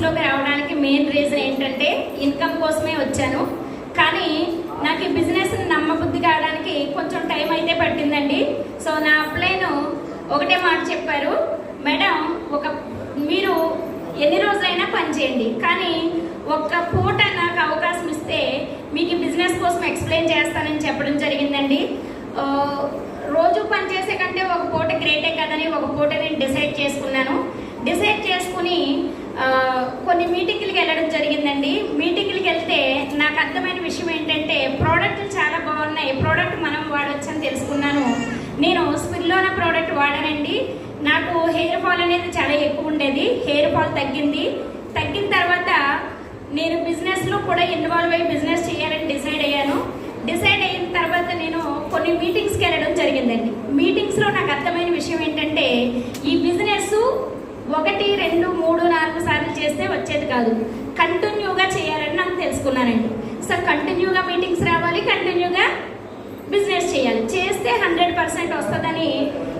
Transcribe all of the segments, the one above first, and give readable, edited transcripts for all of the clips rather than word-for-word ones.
బిజినెస్లోకి రావడానికి main reason ఏంటంటే income కోసమే వచ్చాను. కానీ నాకు ఈ బిజినెస్ని నమ్మబుద్ధి కావడానికి కొంచెం టైం అయితే పట్టిందండి. సో నా అప్లైన్ ఒకటే మాట చెప్పారు, మేడం మీరు ఎన్ని రోజులైనా పని చేయండి, కానీ ఒక్క పూట నాకు అవకాశం ఇస్తే మీకు ఈ బిజినెస్ కోసం ఎక్స్ప్లెయిన్ చేస్తానని చెప్పడం జరిగిందండి. రోజు పని చేసే కంటే ఒక పూట గ్రేటే కదని ఒక పూట నేను డిసైడ్ చేసుకుని కొన్ని మీటింగ్లకి వెళ్ళడం జరిగిందండి. మీటింగ్లకి వెళ్తే నాకు అర్థమైన విషయం ఏంటంటే ప్రోడక్ట్లు చాలా బాగున్నాయి, ప్రోడక్ట్ మనం వాడొచ్చని తెలుసుకున్నాను. నేను స్పిల్లోనా ప్రోడక్ట్ వాడానండి. నాకు హెయిర్ ఫాల్ అనేది చాలా ఎక్కువ ఉండేది, హెయిర్ ఫాల్ తగ్గిన తర్వాత నేను బిజినెస్లో కూడా ఇన్వాల్వ్ అయ్యి బిజినెస్ చేయాలని డిసైడ్ అయిన తర్వాత నేను కొన్ని మీటింగ్స్కి వెళ్ళడం జరిగిందండి. మీటింగ్స్లో నాకు అర్థమైన విషయం ఏంటంటే ఈ బిజినెస్ 1, 2, 3, 4 సార్లు చేస్తే వచ్చేది కాదు, కంటిన్యూగా చేయాలని నాకు తెలుసుకున్నానండి. సో కంటిన్యూగా మీటింగ్స్ రావాలి, కంటిన్యూగా బిజినెస్ చేయాలి, చేస్తే 100% వస్తుందని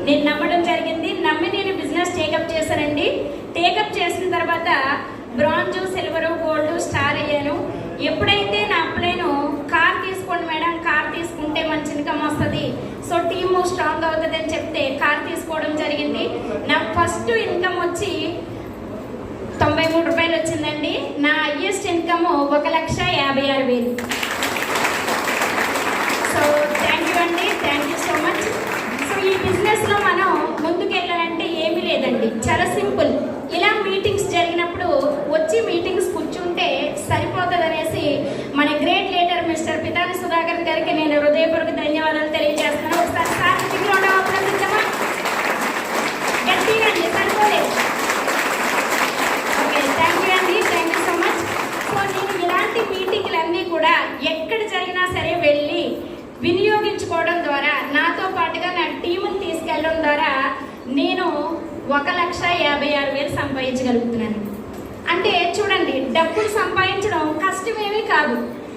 నేను నమ్మడం జరిగింది. నమ్మి నేను బిజినెస్ టేకప్ చేశానండి. టేకప్ చేసిన తర్వాత బ్రాంజ్, సిల్వర్, గోల్డ్, స్టార్ అయ్యాను. ఎప్పుడైతే నా అప్లైన్ కార్ తీసుకోండి మేడం, కార్ తీసుకుంటే మంచి ఇన్కమ్ వస్తుంది, సో టీము స్ట్రాంగ్ అవుతుంది అని చెప్తే కార్ తీసుకోవడం జరిగింది. నా ఫస్ట్ ఇన్కమ్ వచ్చి 93 రూపాయలు వచ్చిందండి. నా highest income 1,56,000. So thank you అండి, thank you so much. So ఈ బిజినెస్లో మనం ముందుకు వెళ్ళాలంటే ఏమీ లేదండి, చాలా సింపుల్. ఇలా మీటింగ్స్ జరిగినప్పుడు వచ్చి మీటింగ్స్ కూర్చుంటే సరిపోతుంది అనేసి మన great leader mister Pitani Sudhakar గారికి నేను హృదయపూర్వక ధన్యవాదాలు తెలియజేస్తున్నాను. ఒకసారి గట్టిగా అండి, సరిపోలేదు. ఓకే, థ్యాంక్ యూ అండి, thank you so much. So నేను ఇలాంటి మీటింగ్లన్నీ కూడా ఎక్కడ జరిగినా సరే వెళ్ళి వినియోగించుకోవడం ద్వారా, నాతో పాటుగా నా టీముని తీసుకెళ్ళడం ద్వారా నేను 1,56,000 సంపాదించగలుగుతున్నాను. అంటే చూడండి, డబ్బులు సంపాదించడం కష్టమేమీ కాదు.